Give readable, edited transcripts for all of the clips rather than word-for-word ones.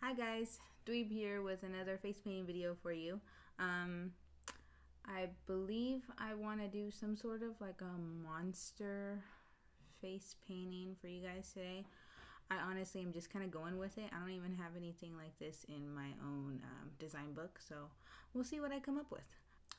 Hi guys, Dweeb here with another face painting video for you. I believe I want to do some sort of like a monster face painting for you guys today. I honestly am just kind of going with it. I don't even have anything like this in my own design book, so we'll see what I come up with.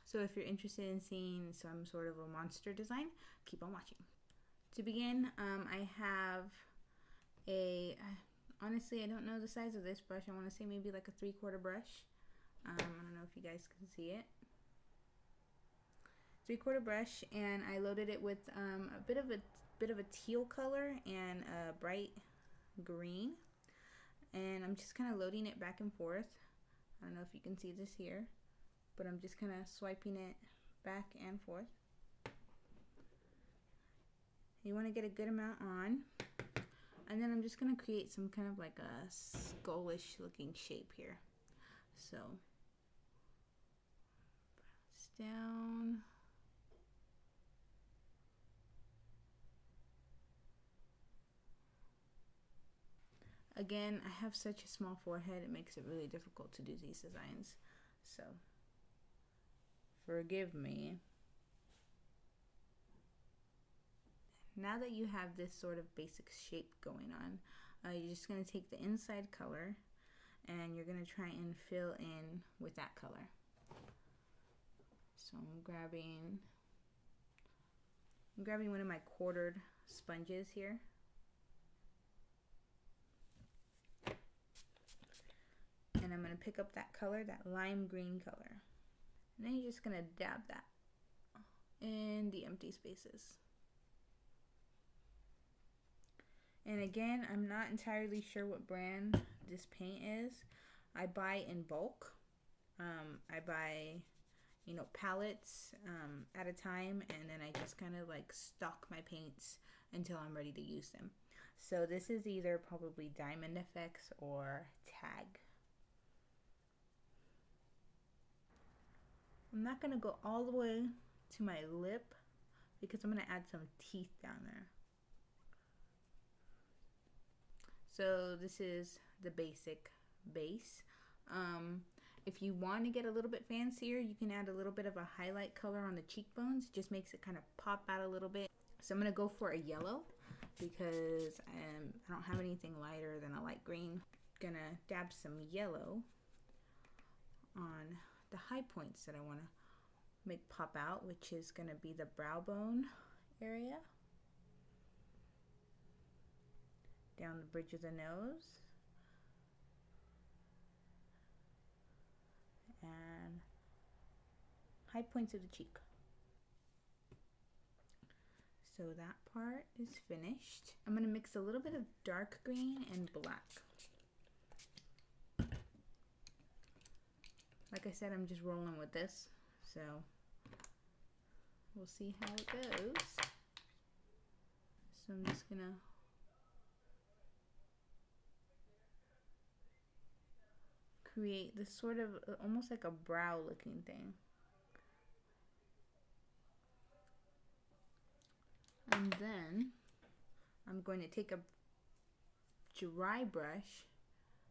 So if you're interested in seeing some sort of a monster design, keep on watching. To begin, I have honestly, I don't know the size of this brush. I want to say maybe like a 3/4 brush. I don't know if you guys can see it. 3/4 brush, and I loaded it with a bit of a teal color and a bright green. And I'm just kind of loading it back and forth. I don't know if you can see this here, but I'm just kind of swiping it back and forth. You want to get a good amount on. And then I'm just going to create some kind of like a skullish looking shape here. So, press down. Again, I have such a small forehead, it makes it really difficult to do these designs. So, forgive me. Now that you have this sort of basic shape going on, you're just going to take the inside color and you're going to try and fill in with that color. So I'm grabbing one of my quartered sponges here. And I'm going to pick up that color, that lime green color. And then you're just going to dab that in the empty spaces. And again, I'm not entirely sure what brand this paint is. I buy in bulk. I buy, pallets at a time, and then I just kind of like stock my paints until I'm ready to use them. So this is either probably Diamond FX or Tag. I'm not going to go all the way to my lip because I'm going to add some teeth down there. So this is the basic base. If you want to get a little bit fancier, you can add a little bit of a highlight color on the cheekbones. It just makes it kind of pop out a little bit. So I'm going to go for a yellow because I don't have anything lighter than a light green. Gonna dab some yellow on the high points that I want to make pop out, which is going to be the brow bone area. Down the bridge of the nose, and high points of the cheek. So that part is finished. I'm going to mix a little bit of dark green and black. Like I said, I'm just rolling with this, so we'll see how it goes. So I'm just going to create this sort of almost like a brow looking thing. And then I'm going to take a dry brush.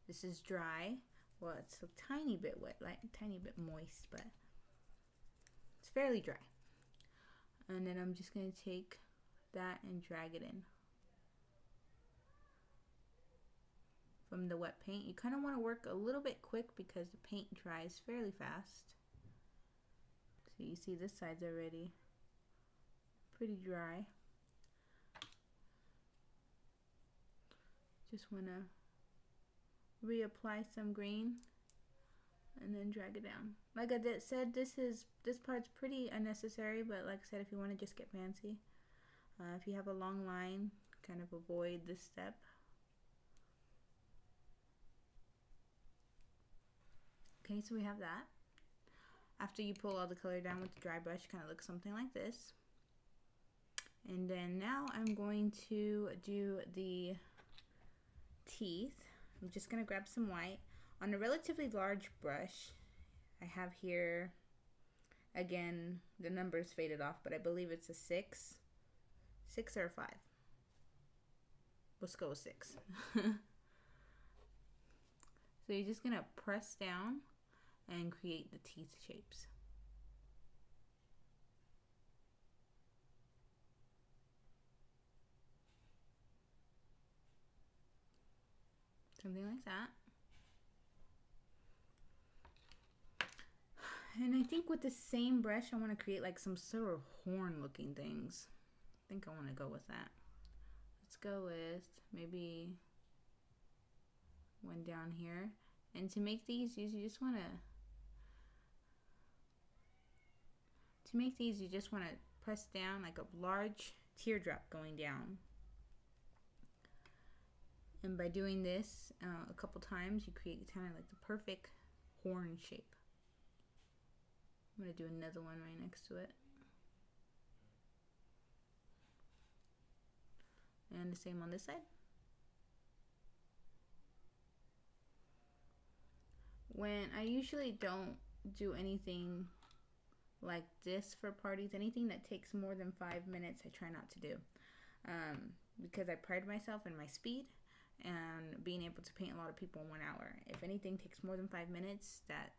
This is dry. Well, it's a tiny bit wet, like a tiny bit moist, but it's fairly dry. And then I'm just going to take that and drag it in. From the wet paint, you kind of want to work a little bit quick because the paint dries fairly fast. So you see this side's already pretty dry. Just want to reapply some green and then drag it down. Like I said, this part's pretty unnecessary, but like I said, if you want to just get fancy, if you have a long line, kind of avoid this step. Okay, so we have that. After you pull all the color down with the dry brush, kind of looks something like this. And then now I'm going to do the teeth. I'm just going to grab some white. On a relatively large brush, I have here, again, the number's faded off, but I believe it's a 6. 6 or a 5. Let's go with 6. So you're just gonna press down and create the teeth shapes. Something like that. And I think with the same brush, I want to create like some sort of horn looking things. I think I want to go with that. Let's go with maybe one down here. And to make these, you just want to press down like a large teardrop going down. And by doing this a couple times, you create kind of like the perfect horn shape. I'm going to do another one right next to it. And the same on this side. When I usually don't do anything like this for parties, anything that takes more than 5 minutes, I try not to do. Because I pride myself in my speed and being able to paint a lot of people in 1 hour. If anything takes more than 5 minutes, that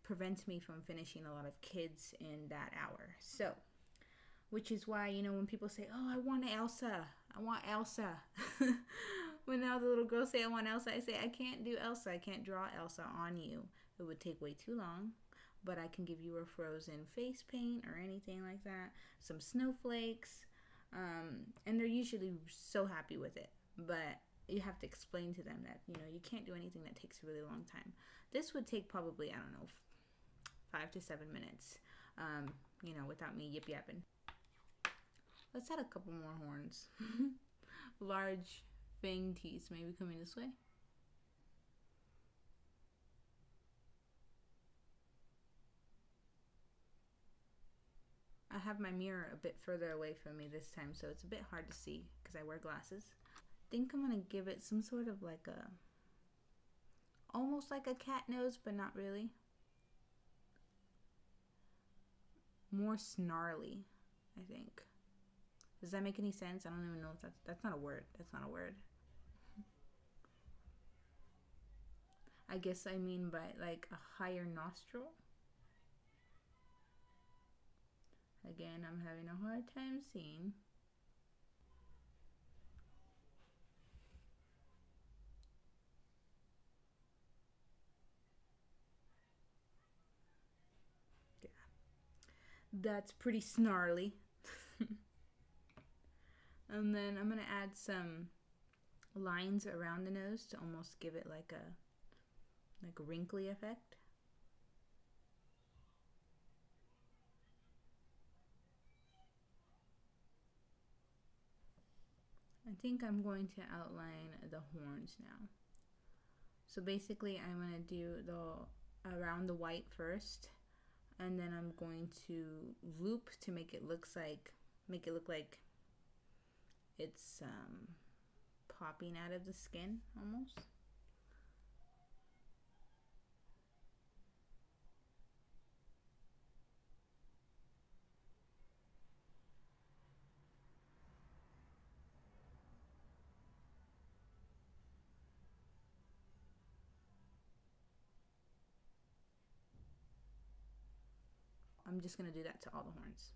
prevents me from finishing a lot of kids in that hour. So, which is why, you know, when people say, oh, I want Elsa. When all the little girls say I want Elsa, I say I can't do Elsa. I can't draw Elsa on you. It would take way too long. But I can give you a frozen face paint or anything like that. Some snowflakes. And they're usually so happy with it. But you have to explain to them that, you know, you can't do anything that takes a really long time. This would take probably, I don't know, 5 to 7 minutes, you know, without me yip-yapping. Let's add a couple more horns. Large fang teeth, maybe coming this way. I have my mirror a bit further away from me this time, so it's a bit hard to see because I wear glasses. I think I'm gonna give it some sort of like a, almost like a cat nose, but not really. More snarly, I think. Does that make any sense? I don't even know if that's not a word. That's not a word. I guess I mean by like a higher nostril. Again, I'm having a hard time seeing. Yeah. That's pretty snarly. And then I'm going to add some lines around the nose to almost give it like a wrinkly effect. I think I'm going to outline the horns now. So basically I'm going to do the around the white first, and then I'm going to loop to make it look like it's popping out of the skin almost. I'm just going to do that to all the horns.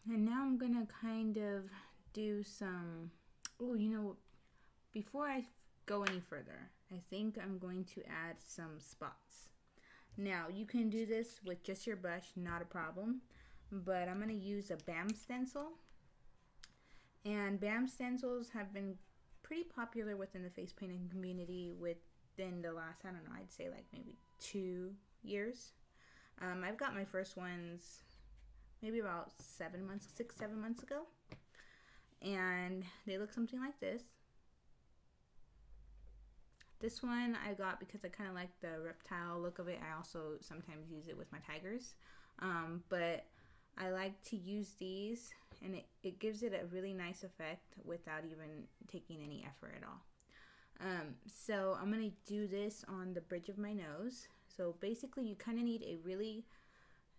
And now I'm going to kind of do some, oh, you know, before I go any further, I think I'm going to add some spots. Now, you can do this with just your brush, not a problem, but I'm going to use a BAM stencil. And BAM stencils have been pretty popular within the face painting community within the last, I don't know, I'd say like maybe 2 years. I've got my first ones maybe about 7 months, 6-7 months ago. And they look something like this. This one I got because I kind of like the reptile look of it. I also sometimes use it with my tigers. But I like to use these, and it gives it a really nice effect without even taking any effort at all. So I'm going to do this on the bridge of my nose. So basically you kind of need a really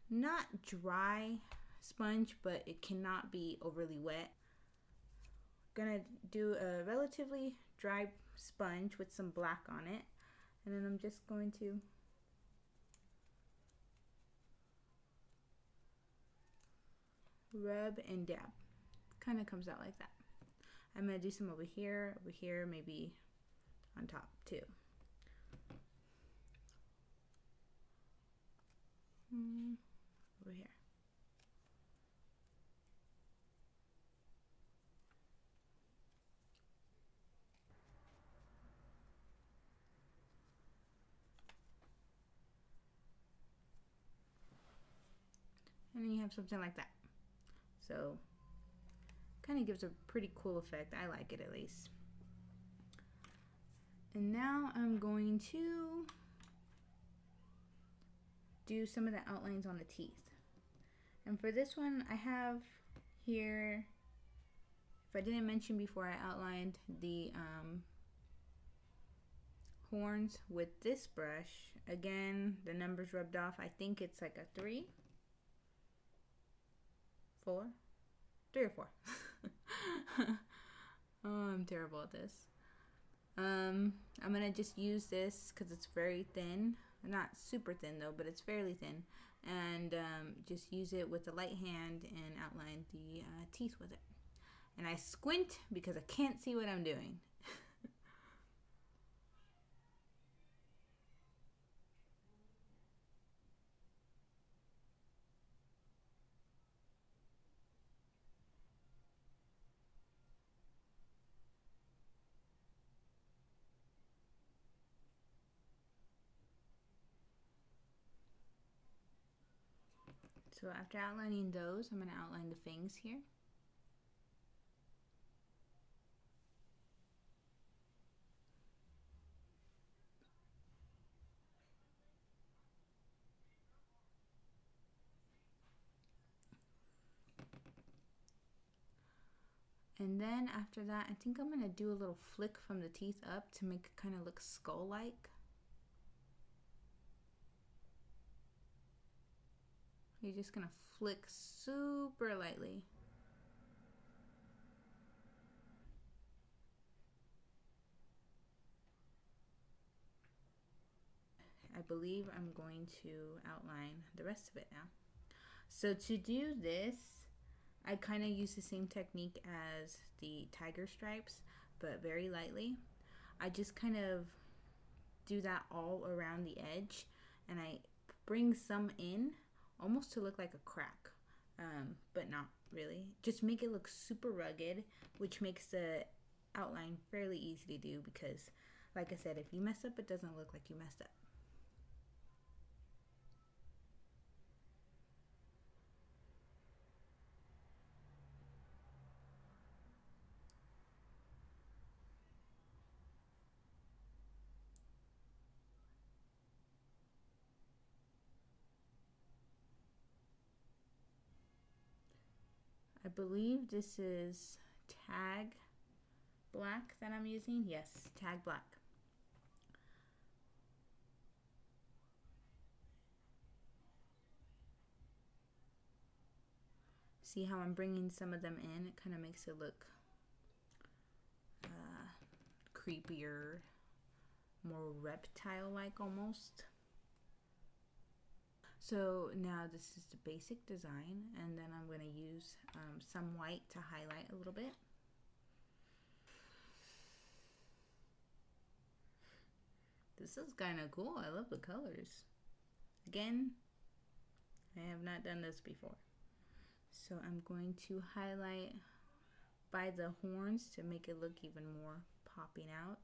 not dry sponge, but it cannot be overly wet. Gonna do a relatively dry sponge with some black on it, and then I'm just going to rub and dab. Kind of comes out like that. I'm gonna do some over here, maybe on top too. Over here. And then you have something like that. So kind of gives a pretty cool effect. I like it at least. And now I'm going to do some of the outlines on the teeth. And for this one, I have here, if I didn't mention before, I outlined the horns with this brush. Again, the numbers rubbed off. I think it's like a 3 or 4. Oh, I'm terrible at this. I'm gonna just use this because it's very thin. Not super thin though, but it's fairly thin. And just use it with a light hand and outline the teeth with it. And I squint because I can't see what I'm doing. So after outlining those, I'm going to outline the fangs here. And then after that, I think I'm going to do a little flick from the teeth up to make it kind of look skull-like. You're just going to flick super lightly. I believe I'm going to outline the rest of it now. So to do this, I kind of use the same technique as the tiger stripes, but very lightly. I just kind of do that all around the edge, and I bring some in almost to look like a crack, but not really. Just make it look super rugged, which makes the outline fairly easy to do because, like I said, if you mess up, it doesn't look like you messed up. I believe this is Tag Black that I'm using. Yes, Tag Black. See how I'm bringing some of them in? It kind of makes it look creepier, more reptile-like almost. So now this is the basic design, and then I'm going to use some white to highlight a little bit. This is kind of cool. I love the colors. Again, I have not done this before. So I'm going to highlight by the horns to make it look even more popping out.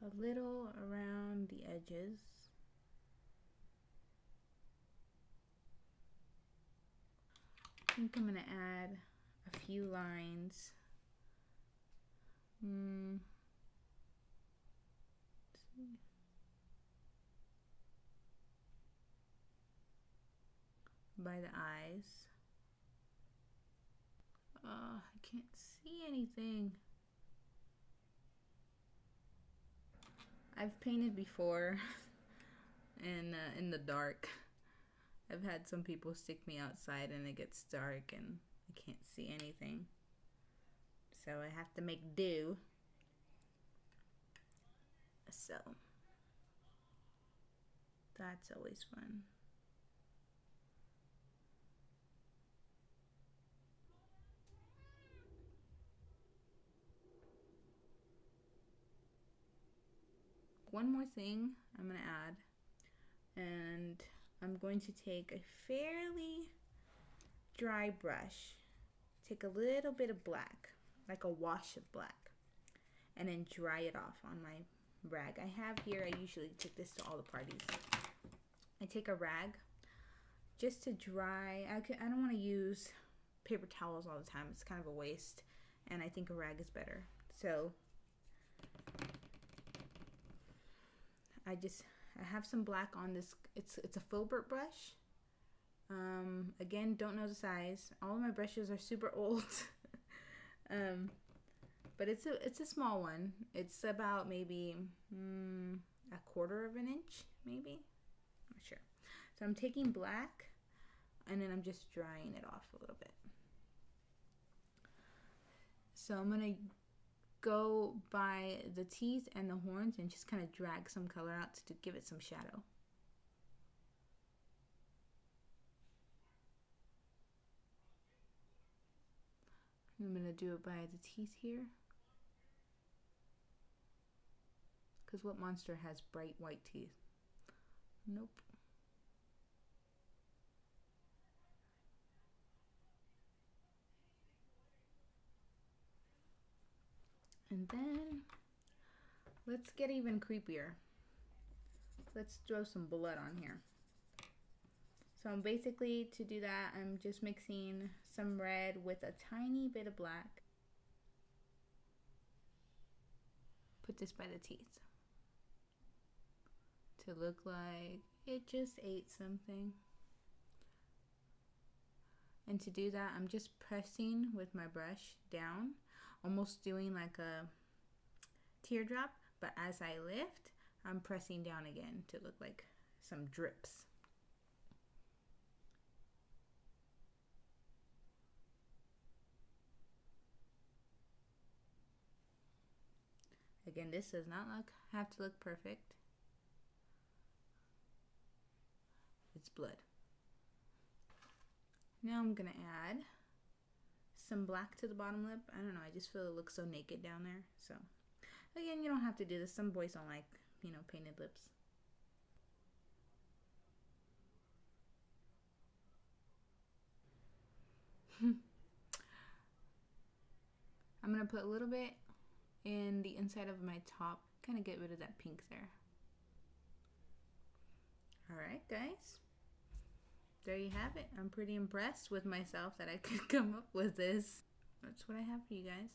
A little around the edges. I think I'm going to add a few lines by the eyes. I can't see anything. I've painted before and in the dark. I've had some people stick me outside and it gets dark and I can't see anything. So I have to make do. So that's always fun. One more thing I'm going to add, and I'm going to take a fairly dry brush, take a little bit of black, like a wash of black, and then dry it off on my rag. I have here, I usually take this to all the parties. I take a rag just to dry. I don't want to use paper towels all the time. It's kind of a waste, and I think a rag is better. So I have some black on this. It's a filbert brush. Again, don't know the size. All of my brushes are super old. But it's a small one. It's about maybe a quarter of an inch, maybe. Not sure. So I'm taking black and then I'm just drying it off a little bit. So I'm gonna go by the teeth and the horns and just kind of drag some color out to give it some shadow. I'm gonna do it by the teeth here. Because what monster has bright white teeth? Nope. And then let's get even creepier. Let's throw some blood on here. So I'm basically, to do that, I'm just mixing some red with a tiny bit of black. Put this by the teeth to look like it just ate something. And to do that, I'm just pressing with my brush down, almost doing like a teardrop, but as I lift, I'm pressing down again to look like some drips. Again, this does not have to look perfect. It's blood. Now I'm gonna add some black to the bottom lip. I don't know, I just feel it looks so naked down there. So again, you don't have to do this. Some boys don't like, you know, painted lips. I'm gonna put a little bit in the inside of my top, kind of get rid of that pink there. Alright guys, there you have it. I'm pretty impressed with myself that I could come up with this. That's what I have for you guys.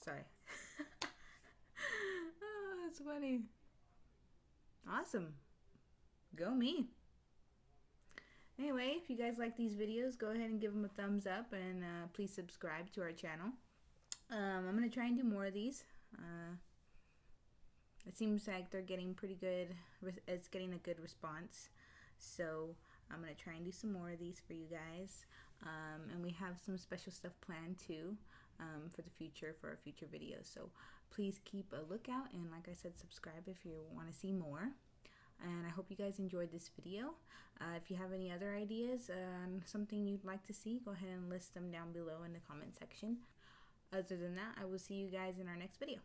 Sorry. Oh, that's funny. Awesome. Go me. Anyway, if you guys like these videos, go ahead and give them a thumbs up, and please subscribe to our channel. I'm going to try and do more of these. It seems like they're getting pretty good. It's getting a good response. So I'm going to try and do some more of these for you guys. And we have some special stuff planned too for the future, for our future videos. So please keep a lookout, and like I said, subscribe if you want to see more. And I hope you guys enjoyed this video. If you have any other ideas on something you'd like to see, go ahead and list them down below in the comment section. Other than that, I will see you guys in our next video.